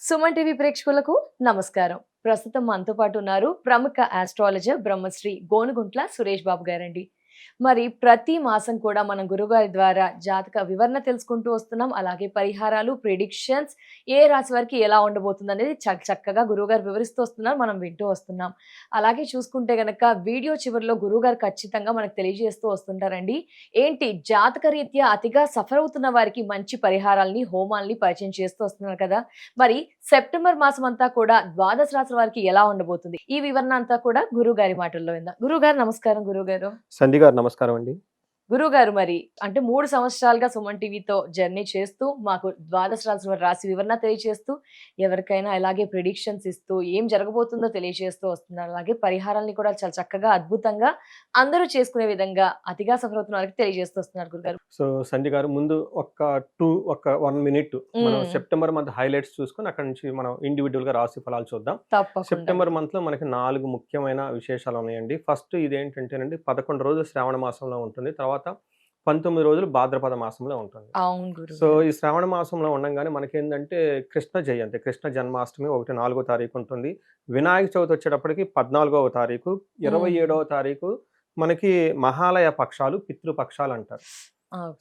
Suman TV ప్రేక్షకులకు నమస్కారం. ప్రస్తుతం మనతో పాటు ఉన్నారు ప్రముఖ ఆస్ట్రాలజర్ బ్రహ్మశ్రీ గోనుగుంట్ల సురేష్ బాబు గారండి. మరి ప్రతి మాసం కూడా మనం గురుగారి ద్వారా జాతక వివరణ తెలుసుకుంటూ వస్తున్నాం. అలాగే పరిహారాలు, ప్రిడిక్షన్స్ ఏ రాశి వారికి ఎలా ఉండబోతుందనేది చక్కగా గురువుగారు వివరిస్తూ వస్తున్నారు. మనం వింటూ వస్తున్నాం. అలాగే చూసుకుంటే గనక వీడియో చివరిలో గురువుగారు ఖచ్చితంగా మనకు తెలియజేస్తూ వస్తుంటారండి. ఏంటి జాతక రీత్యా అతిగా సఫర్ అవుతున్న వారికి మంచి పరిహారాల్ని, హోమాల్ని పరిచయం చేస్తూ వస్తున్నారు కదా! మరి సెప్టెంబర్ మాసం అంతా కూడా ద్వాదశ రాశుల వారికి ఎలా ఉండబోతుంది? ఈ వివరణ అంతా కూడా గురువుగారి మాటల్లో విందాం. గురువుగారు నమస్కారం గురువుగారు. సంధి గారు నమస్కారం అండి. గురువుగారు మరి అంటే 3 సంవత్సరాలుగా సుమన్ టీవీతో జర్నీ చేస్తూ, మాకు ద్వాదశ రాశుల వారి రాశి వివరణ తెలియజేస్తూ, ఎవరికైనా అలాగే ప్రిడిక్షన్స్ ఇస్తూ, ఏం జరగబోతుందో తెలియజేస్తూ వస్తున్నారు. అలాగే పరిహారాల్ని కూడా చాలా చక్కగా, అద్భుతంగా అందరూ చేసుకునే విధంగా అతిగా సఫర్ అవుతున్న వారికి తెలియజేస్తూ వస్తున్నారు గురుగారు. సో, సంధి గారు ముందు ఒక 1 మినిట్ మనం హ్మ్. సెప్టెంబర్ మంత్ హైలైట్స్ చూసుకొని అక్కడి నుంచి మనం ఇండివిడ్యువల్‌గా రాశి ఫలాలు చూద్దాం. తప్పకుండా సెప్టెంబర్ గురు. మంత్‌లో మనకి 4 ముఖ్యమైన విశేషాలు ఉన్నాయండి. ఫస్ట్ ఇదేంటంటేనండి 11 రోజులు శ్రావణ మాసంలో ఉంటుంది. తర్వాత 19 రోజులు భాద్రపద మాసంలో ఉంటుంది. అవును సో, గురువుగారు. ఈ శ్రావణ మాసంలో ఉండంగానే మనకేందంటే కృష్ణ జయంతి, కృష్ణ జన్మాష్టమి ఒకటి 4 తారీఖు ఉంటుంది. వినాయక చవితి వచ్చేటప్పటికి 14వ తారీఖు, హుహు. 27వ తారీఖు మనకి మహాలయ పక్షాలు, పితృపక్షాలంటారు.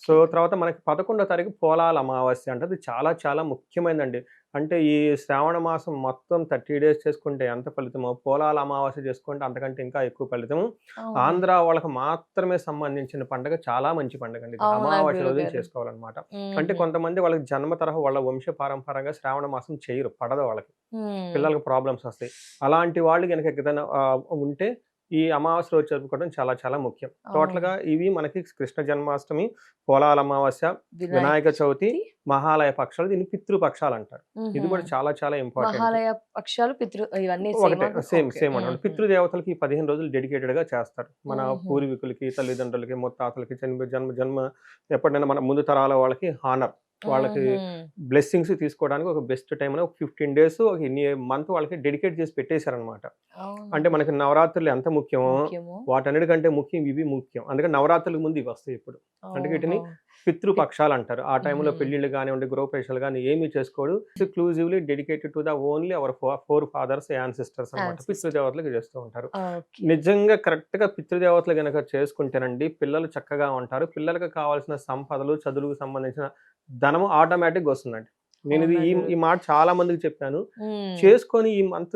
So, okay. తర్వాత మనకి 11వ తారీఖు పోలాల అమావాస్య అంట. అది చాలా చాలా ముఖ్యమైనదండి. అంటే ఈ శ్రావణ మాసం మొత్తం 30 డేస్ చేసుకుంటే ఎంత ఫలితమో, పోలాల అమావాస్య చేసుకుంటే అంతకంటే ఇంకా ఎక్కువ ఫలితము. అవును. ఆంధ్ర వాళ్ళకి మాత్రమే సంబంధించిన పండగ చాలా మంచి పండగండి ఇది. అవునా అమావాస్య రోజున గురుగారు? చేసుకోవాలనమాట. అంటే హుహు. కొంతమంది వాళ్ళకి జన్మ తరహా వాళ్ళ వంశ పారంపరంగా శ్రావణ మాసం చేయరు. పడదు వాళ్ళకి. హ్మ్. పిల్లలకి ప్రాబ్లమ్స్ వస్తాయి. అలాంటి వాళ్ళు గనక ఏదైనా ఉంటే ఈ అమావాస్య రోజు జరుపుకోవడం చాలా చాలా ముఖ్యం. అవును. టోటల్‌గా ఇవి మనకి కృష్ణ జన్మాష్టమి, పోలాల అమావాస్య, వినాయక వినాయక చవితి, చవితి. మహాలయ పక్షాలు దీన్ని పితృపక్షాలంటారు. ఇది హుహు. కూడా చాలా చాలా ఇంపార్టెంట్. మహాలయ పక్షాలు, ఇవన్నీ ఒకటే సేమా గురు? Same okay. సేమ్ అన్నమాట. హుహు. పితృదేవతలకి ఈ 15 రోజులు డెడికేటెడ్‌గా చేస్తారు. మన హుహు. పూర్వీకులకి, తల్లిదండ్రులకి, ముత్తాతలకి, చనిపోయి జన్మ జన్మ ఎప్పుడైనా మన ముందు తరాల వాళ్ళకి హానర్. వాళ్ళకి హుహు. బ్లెస్సింగ్స్ తీసుకోవడానికి ఒక బెస్ట్ టైమ్ అని ఒక 15 డేస్ ఒక మంత్ వాళ్ళకి డెడికేట్ చేసి పెట్టేసారనమాట. అవునా! అంటే మనకి నవరాత్రులు ఎంత ముఖ్యమో, ముఖ్యము. వాటన్నిటికంటే ముఖ్యం ఇవి ముఖ్యం. అందుకని నవరాత్రులకు ముందు ఇవొస్తాయి ఇప్పుడు. అందుకే ఓహో! వీటిని పిత్ పితృపక్షాలంటారు. ఆ టైంలో హుహు. పెళ్ళిళ్ళు గానివ్వండి, గృహప్రవేశాలు గాని ఏమి చేసుకోడు. Exclusively dedicated to the only our 4 fathers, ancestors అనమాట. యాన్సిస్టర్. పితృదేవతలకి చేస్తూ ఉంటారు. ఓకే. నిజంగా కరెక్ట్‌గా పితృదేవతలు గనక చేసుకుంటేనండి పిల్లలు చక్కగా ఉంటారు. పిల్లలకి కావాల్సిన సంపదలు, చదువులకు సంబంధించిన ధనము ఆటోమేటిక్‌గా వస్తుందండి. నేనిది అవునా ఈ గురు? ఈ మాట చాలా మందికి చెప్పాను. హ్మ్. చేసుకొని ఈ మంత్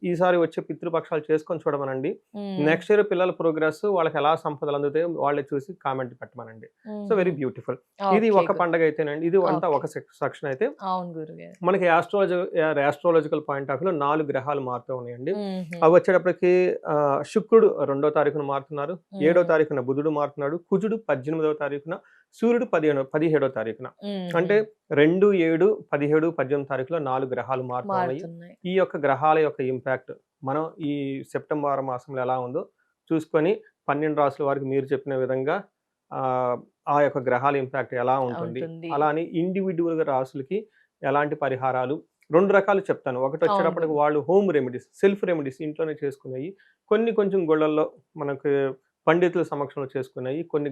ఈసారి వచ్చే పితృపక్షాలు చేసుకొని చూడమనండి. హ్మ్. నెక్స్ట్ ఇయర్ పిల్లల ప్రోగ్రెస్ వాళ్ళకెలా సంపదలు అందుతాయో వాళ్ళే చూసి కామెంట్ పెట్టమనండి. సో, హుహు. Very beautiful. ఇది ఓకే ఒక గురు. పండగైతేనండి. ఇది అంతా ఓకే. ఒక సెక్షన్ అయితే అవును గురుగారు. మనకి యాస్ట్రాలజికల్ పాయింట్ ఆఫ్ వ్యూలో 4 గ్రహాలు మారుతూ ఉన్నాయండి. హుహు. అవొచ్చేటప్పటికి శుక్రుడు 2వ తారీఖున మారుతున్నారు. 7వ హ్మ్. తారీఖున బుధుడు మారుతున్నాడు. కుజుడు 18వ తారీఖున, సూర్యుడు 17వ తారీఖున. హుహు. అంటే 2, 7, 17, 18 తారీఖులో 4 గ్రహాలు మారుతూ ఉన్నాయి. మారుతున్నాయి. ఈ యొక్క గ్రహాల యొక్క ఇంపాక్ట్ మనం ఈ సెప్టెంబర్ మాసంలో ఎలా ఉందో చూసుకొని 12 రాసుల వారికి మీరు చెప్పిన విధంగా ఆహ్, ఆ యొక్క గ్రహాల ఇంపాక్ట్ ఎలా ఉంటుంది? ఉంటుంది. అలా అని ఇండివిడ్యువల్‌గా రాసులకి ఎలాంటి పరిహారాలు 2 రకాలు చెప్తాను. అవును ఒకటొచ్చేటప్పటికి గురు. వాళ్ళు హోమ్ రెమెడీస్, సెల్ఫ్ రెమెడీస్ ఇంట్లోనే చేసుకునేయి. కొన్ని కొంచెం గుళ్ళల్లో మనకు పండితుల సమక్షంలో చేసుకునేయి. కొన్ని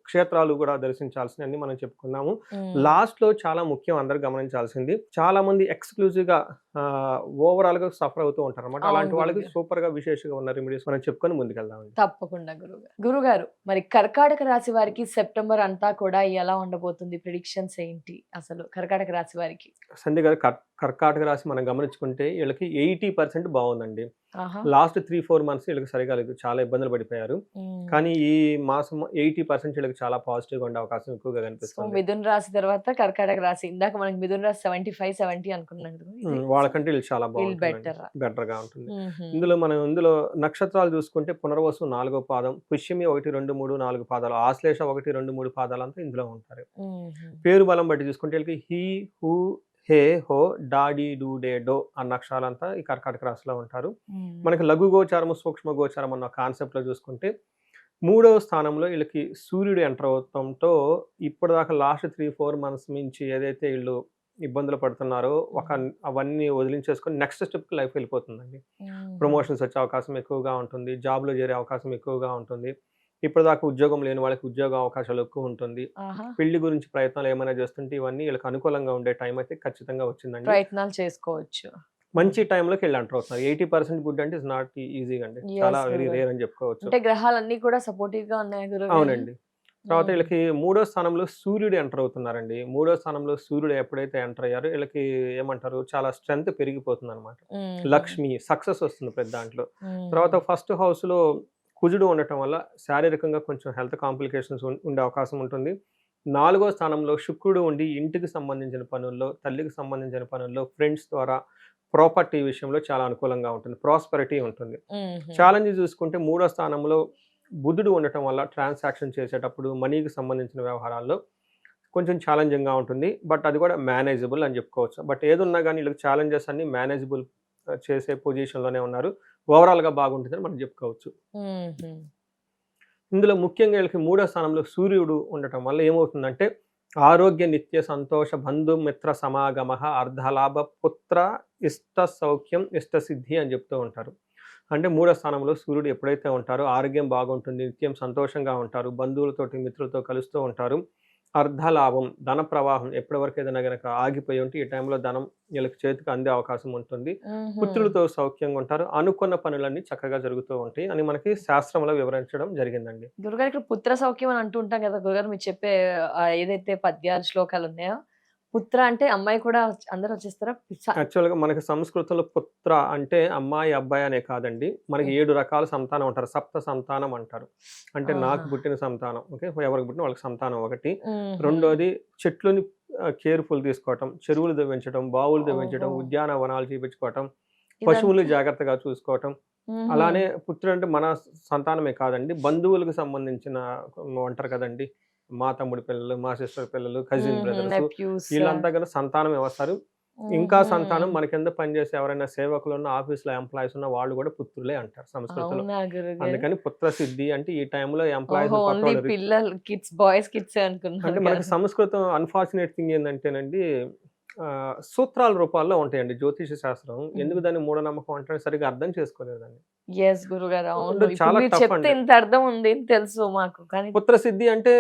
క్షేత్రాలు గూడా దర్శించాల్సినయన్ని మనం చెప్పుకున్నాము. హ్మ్. లాస్ట్‌లో చాలా ముఖ్యం అందరూ గమనించాల్సింది. చాలామంది ఎక్స్‌క్లూజివ్‌గా ఆహ్, ఓవరాల్‌గా సఫర్ అవుతూ ఉంటారనమాట. అవును అలాంటి వాళ్ళకి గురుగారు. సూపర్‌గా విశేషంగా ఉన్న రెమెడీస్ మనం చెప్పుకొని ముందుకెళ్దామండి. తప్పకుండా గురుగారు. గురుగారు మరి కర్కాటక రాశి వారికి సెప్టెంబర్ అంతా కూడా ఎలా ఉండబోతుంది? ప్రిడిక్షన్స్ ఏంటి అసలు కర్కాటక రాశి వారికి? సంధ్య గారు కర్కాటక రాశి మనం గమనించుకుంటే ఈళ్ళకి 80% బావుందండి. ఆహా! లాస్ట్ 3, 4 మంత్స్ ఈళ్ళకి సరిగా లేదు. చాలా ఇబ్బందులు పడిపోయారు. హ్మ్. కానీ ఈ మాసం 80% ఈళ్ళకి చాలా పాజిటివ్‌గా ఉండే అవకాశం ఎక్కువగా సో, కనిపిస్తుంది. మిథున రాశి తర్వాత కర్కాటక రాశి. ఇందాక మనకి మిథున రాశి 75, 70 అనుకున్నాం కదా! ఇది వాళ్ళకంటే ఈళ్ళు చాలా వీళ్ళు బావుంటుందండి. బెటరా? బెటర్‌గా ఉంటుంది. హుహు. ఇందులో నక్షత్రాలు చూసుకుంటే పునర్వసు 4 పాదం, పుష్యమి 1, 2, 3, 4 పాదాలు, ఆశ్లేష 1, 2, 3 పాదాలంతా ఇందులో ఉంటారు. హుహు. పేరు బలం బట్టి చూసుకుంటే ఈళ్ళకి హీ, హూ, హే, హో, డాడి, డు, డే, డో అన్న అక్షరాలంతా ఈ కర్కాటక రాశిలో ఉంటారు. హ్మ్. మనకి లఘు గోచారము, సూక్ష్మ గోచారం అన్న కాన్సెప్ట్‌లో చూసుకుంటే, మూడవ స్థానంలో ఈళ్ళకి సూర్యుడు ఎంటర్ అవటంతో ఇప్పటిదాకా లాస్ట్ 3, 4 మంత్స్ నుంచి ఏదైతే ఈళ్ళు ఇబ్బందులు పడుతున్నారో హ్మ్. అవన్నీ వదిలించేసుకొని నెక్స్ట్ స్టెప్‌కి లైఫ్ వెళ్ళిపోతుందండి. హుహు. ప్రమోషన్స్ వచ్చే అవకాశం ఎక్కువగా ఉంటుంది. జాబ్‌లో చేరే అవకాశం ఎక్కువగా ఉంటుంది. ఇప్పటిదాకా ఉద్యోగం లేని వాళ్ళకి ఉద్యోగ అవకాశాలు ఎక్కువ ఉంటుంది. ఆహా! పెళ్లి గురించి ప్రయత్నాలు ఏమైనా చేస్తుంటే ఇవన్నీ వీళ్ళకి అనుకూలంగా ఉండే టైం అయితే ఖచ్చితంగా వచ్చిందండి. ప్రయత్నాలు చేసుకోవచ్చు. మంచి టైంలోకి ఎంటర్ అవుతున్నారు. 80% గుడ్ అంటే ఇట్స్ నాట్ ఈజీగా అండి. చాలా యెస్ వెరీ గురుగారు. రేర్ అని చెప్పుకోవచ్చు. అంటే గ్రహాలన్నీ కూడా సపోర్టివ్‌గా ఉన్నాయా గురుగారు? అవునండి. తర్వాత హ్మ్. వీళ్ళకి మూడో స్థానంలో సూర్యుడు ఎంటర్ అవుతున్నారండి. మూడో స్థానంలో సూర్యుడు ఎప్పుడైతే ఎంటర్ అయ్యారో వీళ్ళకి ఏమంటారు చాలా స్ట్రెంత్ పెరిగిపోతుందనమాట. హుహు. లక్ష్మి, సక్సెస్ వస్తుంది ప్రతి దాంట్లో. హుహు. తర్వాత ఫస్ట్ హౌస్‌లో కుజుడు ఉండటం వల్ల శారీరకంగా కొంచెం హెల్త్ కాంప్లికేషన్స్ ఉండే అవకాశం ఉంటుంది. నాలుగో స్థానంలో శుక్రుడు ఉండి ఇంటికి సంబంధించిన పనుల్లో, తల్లికి సంబంధించిన పనుల్లో, ఫ్రెండ్స్ ద్వారా ప్రాపర్టీ విషయంలో చాలా అనుకూలంగా ఉంటుంది. ప్రాస్పెరిటీ ఉంటుంది. హుహు. ఛాలెంజ్ చూసుకుంటే మూడో స్థానంలో బుధుడు ఉండటం వల్ల ట్రాన్సాక్షన్ చేసేటప్పుడు మనీకి సంబంధించిన వ్యవహారాల్లో కొంచెం ఛాలెంజింగ్‌గా ఉంటుంది. బట్ అది కూడా మేనేజబుల్ అని చెప్పుకోవచ్చు. బట్ ఏదున్నా గాని ఈళ్ళకి ఛాలెంజెస్ అన్నీ మేనేజబుల్ చేసే పొజిషన్‌లోనే ఉన్నారు. ఓవరాల్‌గా బాగుంటుందని మనం చెప్పుకోవచ్చు. హుహు. ఇందులో ముఖ్యంగా వీళ్ళకి మూడో స్థానంలో సూర్యుడు ఉండటం వల్ల ఏమవుతుందంటే, ఆరోగ్య నిత్య సంతోష బంధు మిత్ర సమాగమః అర్ధలాభ పుత్ర ఇష్ట సౌఖ్యం ఇష్ట సిద్ధి అని చెప్తూ ఉంటారు. అంటే మూడో స్థానంలో సూర్యుడు ఎప్పుడైతే ఉంటారో ఆరోగ్యం బాగుంటుంది. నిత్యం సంతోషంగా ఉంటారు. బంధువులతోటి, మిత్రులతో కలుస్తూ ఉంటారు. అర్ధలాభం ధన ప్రవాహం ఎప్పటివరకు ఏదైనా గనక ఆగిపోయి ఉంటే ఈ టైంలో ధనం వీళ్ళకి చేతికి అందే అవకాశం ఉంటుంది. హుహు. పుత్రులతో సౌఖ్యంగా ఉంటారు. అనుకున్న పనులన్నీ చక్కగా జరుగుతూ ఉంటాయి అని మనకి శాస్త్రంలో వివరించడం జరిగిందండి. గురుగారు ఇక్కడ పుత్ర సౌఖ్యం అని అంటూ ఉంటాం కదా! గురుగారు మీరు చెప్పే ఏదైతే పద్యాలు, శ్లోకాలు ఉన్నాయో, పుత్ర అంటే అమ్మాయి కూడా అందరూ వచ్చేస్తారా? యాక్చువల్‌గా మనకి సంస్కృతంలో పుత్ర అంటే అమ్మాయి, అబ్బాయి అనే కాదండి. మనకి 7 రకాల సంతానం అంటారు. సప్త సంతానం అంటారు. అంటే నాకు ఆహా! పుట్టిన సంతానం. ఓకే. ఎవరికి పుట్టిన వాళ్ళకి సంతానం ఒకటి. హుహు. రెండోది చెట్లని కేర్‌ఫుల్ తీసుకోవటం, చెరువులు తవ్వించడం, బావులు తవ్వించడం, ఓహో! ఉద్యానవనాలు చేపించుకోవటం, పశువుల్ని ఇదంతా జాగ్రత్తగా చూసుకోవటం. హుహు. అలానే పుత్రుడంటే మన సంతానమే కాదండి. బంధువులకు సంబంధించిన ఉంటారు కదండీ! మా తమ్ముడి పిల్లలు, మా సిస్టర్ పిల్లలు, కజిన్ హుహు. Brothers nephews. వీళ్ళంతా కూడా సంతానమే వస్తారు. ఇంకా హుహు. సంతానం మన కింద పనిచేసే ఎవరైనా సేవకులున్న, ఆఫీస్‌లో ఎంప్లాయీస్ ఉన్న వాళ్ళు కూడా పుత్రులే అంటారు సంస్కృతిలో. అవునా గురుగారు? అందుకని పుత్ర సిద్ధి అంటే ఈ టైంలో ఓహో! ఎంప్లాయీస్‌ని ఓన్లీ కొత్తోళ్ళు పిల్లలు బాయ్స్ కిడ్సే అంటే అనుకున్నాను మనకి గాని. సంస్కృతం అన్‌ఫార్చునేట్ థింగ్ ఏందంటేనండి సూత్రాల రూపాల్లో ఉంటాయండి జ్యోతిష శాస్త్రం. హ్మ్. ఎందుకు దాన్ని మూఢనమ్మకం అంటారో సరిగ్గా అర్థం చేసుకోలేదు దాన్ని. యెస్ గురుగారు. అవును. అంటే ఇప్పుడు చాలా మీరు టఫ్ చెప్తే అండి. ఇంత అర్థం ఉంది అని తెలుసు మాకు. కానీ పుత్ర సిద్ధి అంటే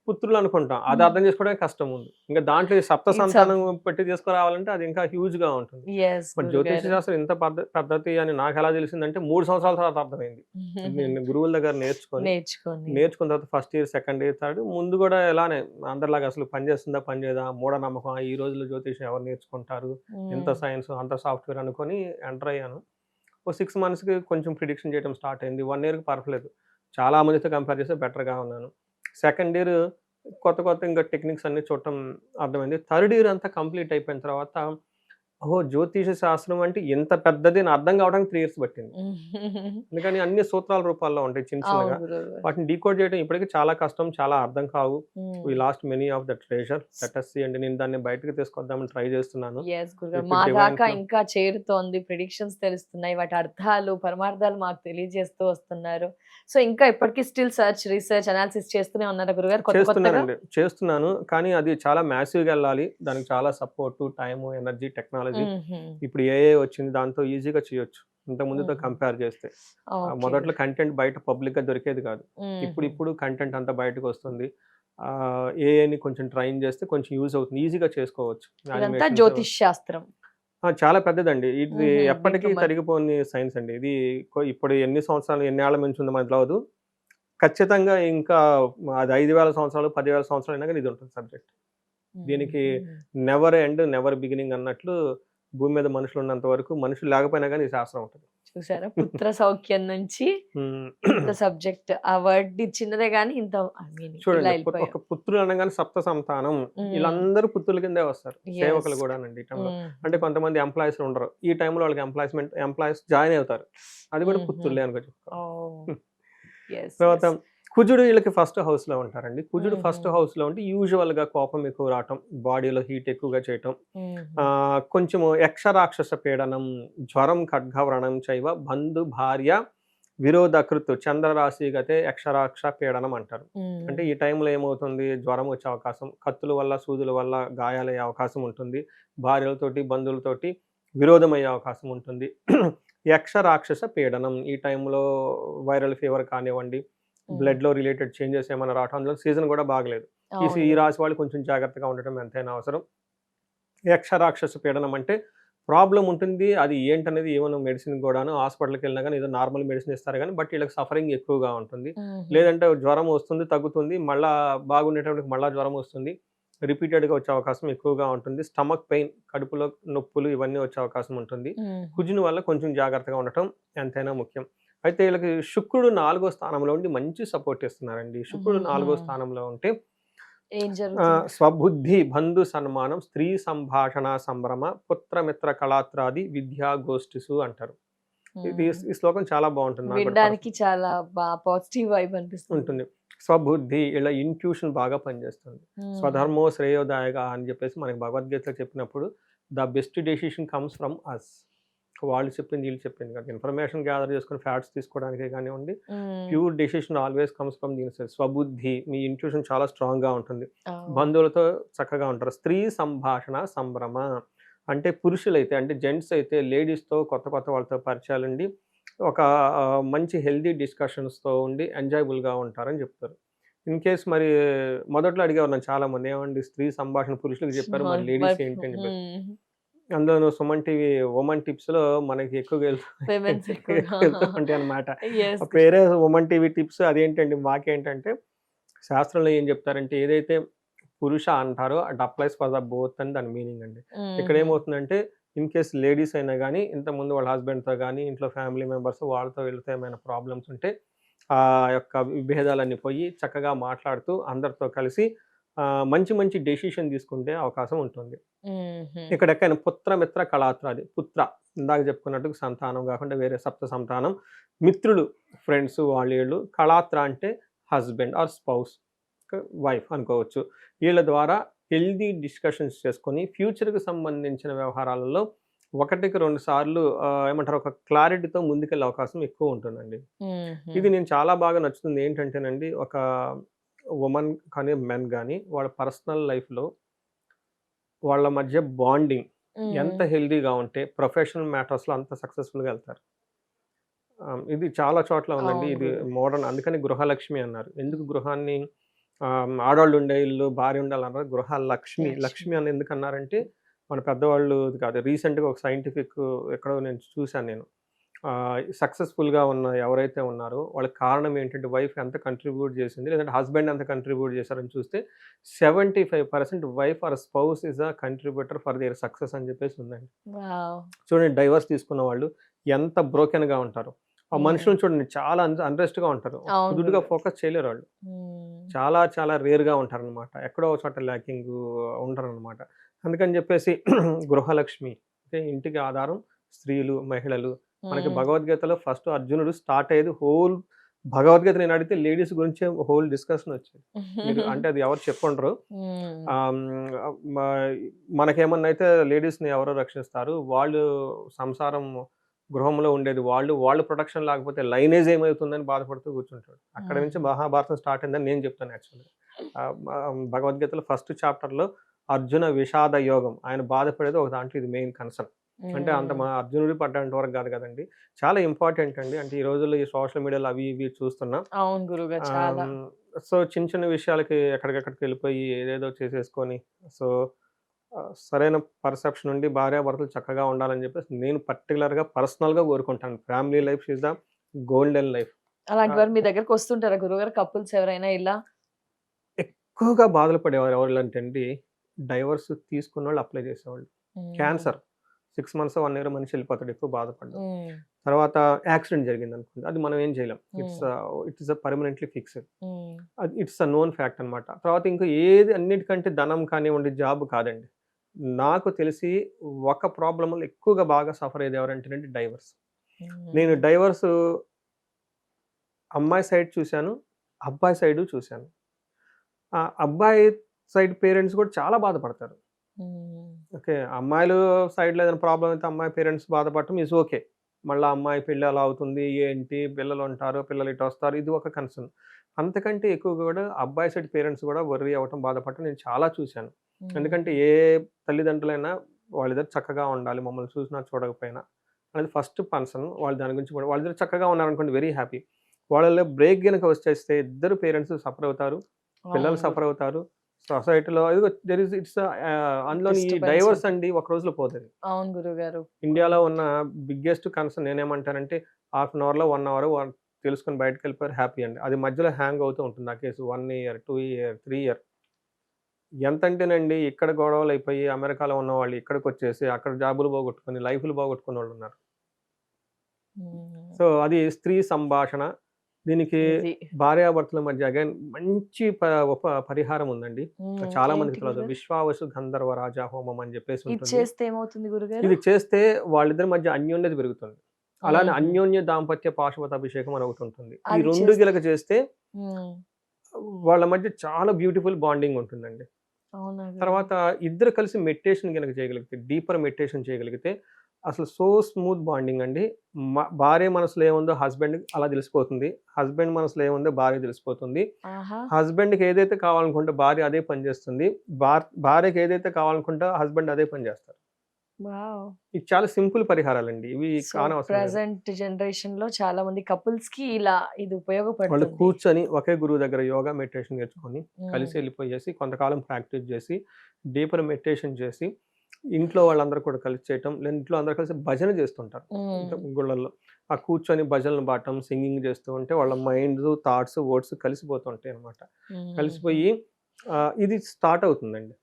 పుత్రులు అనుకుంటాం. అది హ్మ్. అర్థం చేసుకోవడమే కష్టం ముందు. ఇంకా దాంట్లో ఈ సప్త ఈ సంతానం పెట్టి తీసుకురావాలంటే అది ఇంకా హ్యూజ్‌గా ఉంటుంది. యెస్ మరి జ్యోతిష గురుగారు. శాస్త్రం ఇంత పద్ధతి అని నాకెలా తెలిసిందంటే 3 సంవత్సరాల తర్వాత అర్థమైంది. నేను గురువుల దగ్గర నేర్చుకొని. నేర్చుకున్న తర్వాత first year, second year, third ముందు గూడా ఇలానే అందరిలాగా అసలు పని చేస్తుందా? పని చేయదా? మూఢనమ్మకం ఈ రోజుల్లో జ్యోతిషం ఎవరు నేర్చుకుంటారు? ఇంత హ్మ్. సైన్స్, అంత సాఫ్ట్‌వేర్ అనుకోని ఎంటర్ అయ్యాను. ఓ 6 మంత్స్‌కి కొంచెం ప్రిడిక్షన్ చేయడం స్టార్ట్ అయింది. 1 ఇయర్‌కి పర్వాలేదు. చాలా మందితో కంపేర్ చేస్తే బెటర్‌గా ఉన్నాను. సెకండ్ ఇయర్ కొత్త ఇంకా టెక్నిక్స్ అన్నీ చూడటం అర్థమైంది. థర్డ్ ఇయర్ అంతా కంప్లీట్ అయిపోయిన తర్వాత ఓహో! జ్యోతిష శాస్త్రం అంటే ఇంత పెద్దది అని అర్థం కావడానికి 3 ఇయర్స్ పట్టింది. ఎందుకని అన్ని సూత్రాల రూపాల్లో ఉంటాయి చిన్న చిన్నగా. అవును గురుగారు. వాటిని డీకోడ్ చేయడం ఇప్పటికి చాలా కష్టం. చాలా అర్థం కావు. We hmm. Lost many of the treasure. Let us see అండి. నేను దాన్ని బయటకి తీసుకొద్దామని ట్రై చేస్తున్నాను. యెస్ గురుగారు. విత్ మా డివైన్ దాకా ఫ్లో. ఇంకా చేరుతోంది. ప్రిడిక్షన్స్ తెలుస్తున్నాయి. వాటి అర్థాలు, పరమార్థాలు మాకు తెలియజేస్తూ వస్తున్నారు. సో, ఇంకా ఇప్పటికి స్టిల్ రిసర్చ్, అనాలిసిస్ చేస్తూనే ఉన్నారా గురుగారు కొత్తగా? చేస్తున్నానండి. చేస్తున్నాను. కానీ అది చాలా మ్యాసివ్‌గా ఎళ్ళాలి. దానికి చాలా సపోర్టు, టైము, ఎనర్జీ, టెక్నాలజీ. హుహు. ఇప్పుడు ఏఐ వచ్చింది. దాంతో ఈజీగా చేయొచ్చు. ఇంతకుముందుతో హుహు. కంపేర్ చేస్తే. ఓకే. మొదట్లో కంటెంట్ బయట పబ్లిక్‌గా దొరికేది కాదు. హుహు. ఇప్పుడిప్పుడు కంటెంట్ అంతా బయటకొస్తుంది. ఏఐని కొంచెం ట్రైన్ చేస్తే కొంచెం యూజ్ అవుతుంది. ఈజీగా చేసుకోవచ్చు. ఇదంతా యానిమేషన్స్ జ్యోతిష్ శాస్త్రం. చాలా పెద్దదండి. ఇది హుహు. ఎప్పటికీ దీంట్లో తరిగిపోని సైన్స్ అండి. ఇది ఇప్పుడు ఎన్ని సంవత్సరాలు, ఎన్నేళ్ల నుంచి ఉందో మనకు తెలవదు. ఖచ్చితంగా ఇంకా అది 5,000 సంవత్సరాలు, 10,000 సంవత్సరాలైనా గాని ఇది ఉంటుంది సబ్జెక్ట్. దీనికి హుహు. నెవర్ ఎండ్, నెవర్ బిగినింగ్ అన్నట్లు భూమి మీద మనుషులున్నంత వరకు మనుషులు లేకపోయినా గాని ఈ శాస్త్రం ఉంటది. చూసారా? పుత్ర సౌఖ్యం నుంచి హ్మ్. ఇంత సబ్జెక్ట్. ఆ వర్డ్ చిన్నదే గాని ఇంత మీనింగ్ ఇలా చూడండి ఎళ్ళిపోయాం. ఒక పుత్రుడు అనగానే సప్త సంతానం. హ్మ్. ఈళ్ళందరూ పుత్రుల కిందే వస్తారు. యెస్. సేవకులు గూడానండి ఈ టైంలో. అంటే హుహు. కొంతమంది ఎంప్లాయీస్ ఉండరు. ఈ టైంలో వాళ్ళకి ఎంప్లాయీస్ జాయిన్ అవుతారు. అది కూడా హుహు. పుత్రులే అనుకో చెప్పుకోవాలి. ఓహ్! యెస్. తర్వాత యెస్. కుజుడు వీళ్ళకి ఫస్ట్ హౌస్‌లో ఉంటారండి. కుజుడు హుహు. ఫస్ట్ హౌస్‌లో ఉంటే యూజువల్‌గా కోపం ఎక్కువ రావటం, బాడీలో హీట్ ఎక్కువగా చేయటం, హుహు. కొంచెము యక్ష రాక్షస పీడనం, జ్వరం ఖడ్గవ్రణం చైవ బంధు భార్య విరోధకృత్ చంద్రరాశి గతే యక్షరాక్ష పీడనం అంటారు. అంటే హ్మ్. ఈ టైంలో ఏమవుతుంది జ్వరం వచ్చే అవకాశం, కత్తుల వల్ల, సూదుల వల్ల గాయాలయ్యే అవకాశం ఉంటుంది. భార్యలతోటి, బంధువులతోటి విరోధమయ్యే అవకాశం ఉంటుంది. యక్ష రాక్షస పీడనం ఈ టైంలో వైరల్ ఫీవర్ కానివ్వండి, బ్లడ్‌లో రిలేటెడ్ చేంజెస్ ఏమైనా రావటం, అందులో సీజన్ కూడా బాగలేదు. ఈ అవును ఈ గురు. రాశి వాళ్ళు కొంచెం జాగ్రత్తగా ఉండటం ఎంతైనా అవసరం. యక్షరాక్షస పీడనం అంటే ప్రాబ్లమ్ ఉంటుంది. అది ఏంటనేది ఏమన్నా మెడిసిన్ గూడాను హాస్పిటల్‌కెళ్ళినా గాని ఏదో నార్మల్ మెడిసిన్ ఇస్తారు గానీ, బట్ ఈళ్ళకి సఫరింగ్ ఎక్కువగా ఉంటుంది. హుహు. లేదంటే జ్వరం వస్తుంది, తగ్గుతుంది. మళ్ళా బాగుండేటప్పటికి మళ్ళా జ్వరం వస్తుంది. రిపీటెడ్‌గా వచ్చే అవకాశం ఎక్కువగా ఉంటుంది. స్టమక్ పెయిన్, కడుపులో నొప్పులు ఇవన్నీ వచ్చే అవకాశం ఉంటుంది. హుహు. కుజుని వల్ల కొంచెం జాగ్రత్తగా ఉండటం ఎంతైనా ముఖ్యం. అయితే ఈళ్ళకి శుక్రుడు 4 స్థానంలో ఉండి మంచి సపోర్ట్ ఇస్తున్నారండి. శుక్రుడు హుహు. 4 స్థానంలో ఉంటే ఏం జరుగుతుంది? స్వబుద్ధి, బంధు సన్మానం, స్త్రీ సంభాషణ సంభ్రమ, పుత్రమిత్ర కళాత్రాది విద్యా గోష్ఠిసు అంటారు. ఇది హ్మ్. ఈ శ్లోకం చాలా బావుంటుంది. నాకు కూడా వినడానికి చాలా పాజిటివ్ వైబ్ అనిపిస్తుంది. ఉంటుంది. స్వబుద్ధి ఇలా ఇంట్యూషన్ బాగా పనిచేస్తుంది. హుహు. స్వధర్మో శ్రేయోదాయక అని చెప్పేసి మనకి భగవద్గీతలో చెప్పినప్పుడు the best decision comes from us. వాళ్ళు చెప్పింది, వీళ్ళు చెప్పింది కాదు. ఇన్ఫర్మేషన్ గ్యాదర్ చేసుకొని ఫ్యాక్ట్స్ తీసుకోవడానికే కానివ్వండి, hmm. Pure decision always comes from దీని సైడ్. స్వబుద్ధి, మీ ఇంట్యూషన్ చాలా స్ట్రాంగ్‌గా ఉంటుంది. అవును. బంధువులతో చక్కగా ఉంటారు. స్త్రీ సంభాషణ సంభ్రమ అంటే పురుషులైతే అంటే జెంట్స్ అయితే లేడీస్‌తో కొత్త కొత్త వాళ్ళతో పరిచయాలుండి ఒక మంచి హెల్తీ డిస్కషన్స్‌తో ఉండి ఎంజాయబుల్‌గా ఉంటారని చెప్తారు. ఇన్ కేస్ మరి మొదట్లో అడిగేవారు నన్ను చాలామంది ఏవండీ స్త్రీ సంభాషణ పురుషులకి చెప్పారు మరి అవును. లేడీస్ మరి ఏంటి అని చెప్పేసి. హ్మ్. అందులోను సుమన్ టీవీ వుమన్ టిప్స్‌లో మనకి ఎక్కువగా విమెన్స్ ఎక్కువగా. వెళ్తూ ఉంటాయన్నమాట. యెస్. ఆ పేరే వుమన్ టీవీ టిప్స్ అదేంటండి మాకేంటంటే శాస్త్రంలో ఏం చెప్తారంటే ఏదైతే పురుష అంటారో at applies for the both అని దాని మీనింగ్ అండి. హుహు. ఇక్కడేమవుతుందంటే ఇన్ కేస్ లేడీస్ అయినా గానీ ఇంతకుముందు వాళ్ళ హస్బెండ్‌తో గానీ, ఇంట్లో ఫ్యామిలీ మెంబర్స్ వాళ్ళతో వీళ్ళతో ఏమైనా ప్రాబ్లమ్స్ ఉంటే ఆ యొక్క విభేదాలన్నీ పోయి చక్కగా మాట్లాడుతూ అందరితో కలిసి మంచి మంచి డెసిషన్ తీసుకుంటే అవకాశం ఉంటుంది. హుహు. ఇక్కడ ఎక్కైనా పుత్ర, మిత్ర, కళాత్రాది. పుత్ర ఇందాక చెప్పుకున్నట్టు సంతానం గాకుండా వేరే సప్త సంతానం. మిత్రులు, ఫ్రెండ్స్ వాళ్ళు ఈళ్ళు. కళాత్ర అంటే హస్బెండ్ ఆర్ స్పౌస్, వైఫ్ అనుకోవచ్చు. వీళ్ళ ద్వారా హెల్తీ డిస్కషన్స్ చేసుకొని ఫ్యూచర్‌కి సంబంధించిన వ్యవహారాలలో ఒకటికి 2 సార్లు ఏమంటారు ఒక క్లారిటీతో ముందుకెళ్ళే అవకాశం ఎక్కువ ఉంటుందండి. హుహు. ఇది నేను చాలా బాగా నచ్చుతుంది ఏంటంటేనండి ఒక వుమన్ కానీ, మెన్ గాని వాళ్ళ పర్సనల్ లైఫ్‌లో వాళ్ళ మధ్య బాండింగ్ ఎంత హ్మ్. హెల్తీగా ఉంటే ప్రొఫెషనల్ మ్యాటర్స్‌లో అంత సక్సెస్‌ఫుల్‌గా ఎళ్తారు. ఇది చాలా చోట్ల ఉందండి. అవును ఇది గురు. మోడర్న్ అందుకని గృహలక్ష్మి అన్నారు. ఎందుకు గృహాన్ని ఆడోళ్ళు ఉండే ఇల్లు, భార్య ఉండాలన్నారు. గృహలక్ష్మి. లక్ష్మి. లక్ష్మి అని ఎందుకన్నారంటే మన పెద్దవాళ్ళు ఇది కాదు. రీసెంట్‌గా ఒక సైంటిఫిక్ ఎక్కడో నేను చూసాను నేను. సక్సెస్‌ఫుల్‌గా ఉన్న ఎవరైతే ఉన్నారో వాళ్ళకి కారణం ఏంటంటే వైఫ్ ఎంత కంట్రిబ్యూట్ చేసింది, లేదంటే హస్బెండ్ ఎంత కంట్రిబ్యూట్ చేశారని చూస్తే 75% wife or spouse is a contributor for their success అని చెప్పేసి ఉందండి. వావ్! చూడండి డైవర్స్ తీసుకున్న వాళ్ళు ఎంత బ్రోకెన్‌గా ఉంటారో. ఆ హ్మ్. మనుషులను చూడండి చాలా అన్‌రెస్ట్‌గా ఉంటారు. అవును కుదురుగా గురు. ఫోకస్ చేయలేరాళ్ళు. హ్మ్. చాలా చాలా రేర్‌గా ఉంటారనమాట. ఎక్కడో ఒక చోట ల్యాకింగు ఉండరనమాట. అందుకని జెప్పేసి గృహలక్ష్మి అంటే ఇంటికి ఆధారం స్త్రీలు, మహిళలు. మనకి హ్మ్. భగవద్గీతలో ఫస్ట్ అర్జునుడు స్టార్ట్ అయ్యేది భగవద్గీత నేనడిగితే లేడీస్ గురించే హోల్ డిస్కషన్ ఒచ్చేది. మీరు అంటే అది ఎవరు చెప్పుండరు. హ్మ్. ఆహ్, హ్మ్. మ మనకేమన్నా అయితే లేడీస్‌ని ఎవరు రక్షిస్తారు? వాళ్ళు సంసారం గృహంలో ఉండేది వాళ్ళు. వాళ్ళు ప్రొటెక్షన్ లేకపోతే లైనేజ్ ఏమైతుందని బాధపడుతూ కూర్చుంటాడు. అక్కడి నుంచి హుహు. మహాభారతం స్టార్ట్ అయిందని నేను చెప్తాను యాక్చువల్‌గా. భగవద్గీతలో ఫస్ట్ చాప్టర్‌లో అర్జున విషాద యోగం. ఆయన బాధపడేది ఒక దాంట్లో ఇది మెయిన్ కన్సర్న్. అంటే అంత హ్మ్. అర్జునుడు పడ్డంత వరకు కాదు కదండీ. చాలా ఇంపార్టెంట్ అండి. అంటే ఈ రోజుల్లో ఈ సోషల్ మీడియాలో అవి ఇవి చూస్తున్నాం. అవును గురుగారు ఆహ్, చాలా. హ్మ్. సో, చిన్న చిన్న విషయాలకి ఎక్కడికెక్కడికెళ్ళిపోయి ఏదేదో చేసేసుకొని సో, సరైన పర్సెప్షన్ ఉండి భార్యాభర్తలు చక్కగా ఉండాలని చెప్పేసి నేను పర్టిక్యులర్‌గా పర్సనల్‌గా కోరుకుంటాను. Family life is the golden life. అలాంటి ఆహ్, వారు మీ దగ్గరకొస్తుంటారా గురువుగారు కపుల్స్ ఎవరైనా ఇలా? ఎక్కువగా బాధలు పడేవారు ఎవరంటే అండి, డైవోర్స్ తీసుకున్నోళ్ళు అప్లై చేసేవాళ్ళు. హుహు. క్యాన్సర్ 6 మంత్స్, 1 ఇయర్ మనిషి వెళ్ళిపోతాడు ఎక్కువ బాధపడ్డం. హ్మ్. తర్వాత యాక్సిడెంట్ జరిగిందనుకోండి. అది మనం ఏం చేయలేం. హ్మ్. It is permanently fixed. హ్మ్. అది ఇట్స్ ఎ నోన్ ఫ్యాక్ట్ అనమాట. తర్వాత ఇంకా ఏది అన్నిటికంటే ధనం కానివ్వండి, జాబ్ కాదండి. నాకు తెలిసి ఒక ప్రాబ్లమ్‌లో ఎక్కువగా బాగా సఫర్ అయ్యేది ఎవరంటేనండి డైవర్స్. నేను హ్మ్. డైవర్సు అమ్మాయి సైడ్ చూసాను. అబ్బాయి సైడు చూసాను. అబ్బాయి సైడ్ పేరెంట్స్ కూడా చాలా బాధపడతారు. హ్మ్. ఓకే. అమ్మాయిలు సైడ్‌లో ఏదైనా ప్రాబ్లమ్ అయితే అమ్మాయి పేరెంట్స్ బాధపడటం ఈజ్ ఓకే. మళ్ళా అమ్మాయి పెళ్లి ఎలా అవుతుంది? ఏంటి? పిల్లలుంటారు. పిల్లలు ఇటొస్తారు. ఇది ఒక కన్సర్న్. అంతకంటే ఎక్కువగా కూడా అబ్బాయి సైడ్ పేరెంట్స్ కూడా వర్రీ అవ్వటం, బాధపడటం నేను చాలా చూసాను. ఎందుకంటే హ్మ్. ఏ తల్లిదండ్రులైనా వాళ్ళిద్దరు చక్కగా ఉండాలి. మమ్మల్ని చూసినా చూడకపోయినా అనేది ఫస్ట్ కన్సర్న్. వాళ్ళు దాని గురించి కూడా వాళ్ళిద్దరు చక్కగా ఉన్నారనుకోండి వెరీ హ్యాపీ. వాళ్ళలో బ్రేక్ గనుక వచ్చేస్తే ఇద్దరు పేరెంట్స్ సఫర్ అవుతారు, పిల్లలు అవును. సఫర్ అవుతారు. సొసైటీలో ఇదిగో దేర్ ఇస్ ఇట్స్ అందులోని ఈ డిస్టర్బెన్స్ డైవర్స్ ఉంటుంది. అండి ఒక రోజులో పోతది. అవును గురుగారు. ఇండియాలో అవును. ఉన్న బిగ్గెస్ట్ కన్సర్న్ నేనేమంటానంటే హాఫ్ అన్ అవర్‌లో, 1 అవర్ తెలుసుకొని బయటికెళ్ళిపోయారు హ్యాపీ అండి. అది మధ్యలో హ్యాంగ్ అవుతూ ఉంటుంది ఆ కేసు. 1 year, 2 year, 3 year. ఎంతంటేనండి ఇక్కడ గొడవలయిపోయి అమెరికాలో ఉన్నవాళ్ళు ఇక్కడికొచ్చేసి అక్కడ జాబులు పోగొట్టుకొని, లైఫ్‌లు పోగొట్టుకున్నోళ్ళున్నారు. హ్మ్. సో, అది స్త్రీ సంభాషణ. దీనికి ఇది. భార్యాభర్తల మధ్య అగైన్ మంచి పరిహారం ఉందండి. చాలా ఏంటి మందికి తెలవదు. గురుగారు? విశ్వావసు గంధర్వ రాజా హోమం అని జెప్పేసి ఇది ఉంటుంది. చేస్తే ఏమవుతుంది గురుగారు? ఇది చేస్తే వాళ్ళిద్దరి మధ్య అన్యోన్యత పెరుగుతుంది. అలానే హుహు. అన్యోన్య దాంపత్య పాశుపతాభిషేకం అని ఒకటుంటుంది. ఈ అది 2 చేస్తే గిలక చేస్తే హ్మ్. వాళ్ళ మధ్య చాలా బ్యూటిఫుల్ బాండింగ్ ఉంటుందండి. అవునా గురుగారు? తర్వాత ఇద్దరు కలిసి మెడిటేషన్ గనక చేయగలిగితే, డీపర్ మెడిటేషన్ చేయగలిగితే అసలు సో స్మూత్ బాండింగ్ అండి. భార్య మనసులో ఏముందో హస్బెండ్‌కి అలా తెలిసిపోతుంది. హస్బెండ్ మనసులో ఏముందో భార్యకి తెలిసిపోతుంది. ఆహా! హస్బెండ్‌కి ఏదైతే కావాలనుకుంటే భార్య అదే పని చేస్తుంది. భార్యకి ఏదైతే కావాలనుకుంటో హస్బెండ్ అదే పని చేస్తారు. వావ్! ఇది చాలా సింపుల్ పరిహారాలండి. ఇవి సో, కానవసరం లేదు. ప్రెజెంట్ జనరేషన్‌లో చాలా మంది కపుల్స్‌కి ఇలా ఇది వాళ్ళు ఉపయోగపడుతుంది. కూర్చొని ఒకే గురువు దగ్గర యోగా, మెడిటేషన్ నేర్చుకొని, హ్మ్. కలిసి ఎళ్ళిపోయేసి కొంతకాలం ప్రాక్టీస్ జేసి, డీపర్ మెడిటేషన్ చేసి, ఇంట్లో వాళ్ళందరూ కూడా కలిసి చేయటం, లేదా ఇంట్లో అందరూ కలిసి భజన చేస్తుంటారు. హ్మ్. ఇంట్లో గుళ్ళల్లో. ఆ కూర్చొని భజనలు పాడటం, సింగింగ్ చేస్తూ ఉంటే వాళ్ళ మైండ్స్, థాట్స్, వర్డ్స్ కలిసిపోతూ ఉంటాయన్నమాట. హుహుహు. కలిసిపోయి ఇది స్టార్ట్ అవుతుందండి.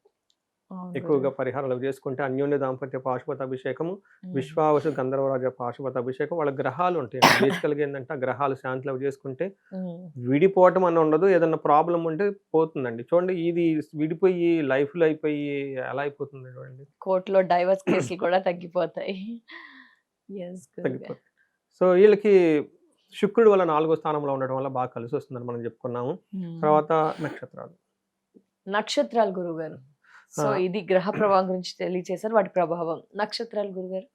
అవును ఎక్కువగా గురుగారు. పరిహారాలు అవి చేసుకుంటే అన్యోన్య దాంపత్య పాశుపతాభిషేకము, హ్మ్. విశ్వావసు గంధర్వరాజ పాశుపతాభిషేకం వాళ్ళ గ్రహాలు ఉంటాయండి. బేసికల్‌గా ఏందంటే ఆ గ్రహాలు శాంతులు అవి చేసుకుంటే హ్మ్. విడిపోవటం అని ఉండదు. ఏదన్నా ప్రాబ్లమ్ ఉంటే పోతుందండి. చూడండి ఇది విడిపోయి లైఫ్‌లో అయిపోయి ఎలా అయిపోతుందో చూడండి. కోర్ట్‌లో డైవర్స్ కేసులు కూడా తగ్గిపోతాయి. యెస్ గురుగారు. తగ్గిపోతుంది. సో, ఈళ్ళకి శుక్రుడు వల్ల 4 స్థానంలో ఉండడం వల్ల బాగా కలిసొస్తుందని మనం చెప్పుకున్నాము. హ్మ్. తర్వాత నక్షత్రాలు. నక్షత్రాలు గురుగారు. సో, ఆ! ఇది గ్రహ ప్రభావం గురించి తెలియచేశారు. వాటి ప్రభావం. నక్షత్రాలు గురుగారు.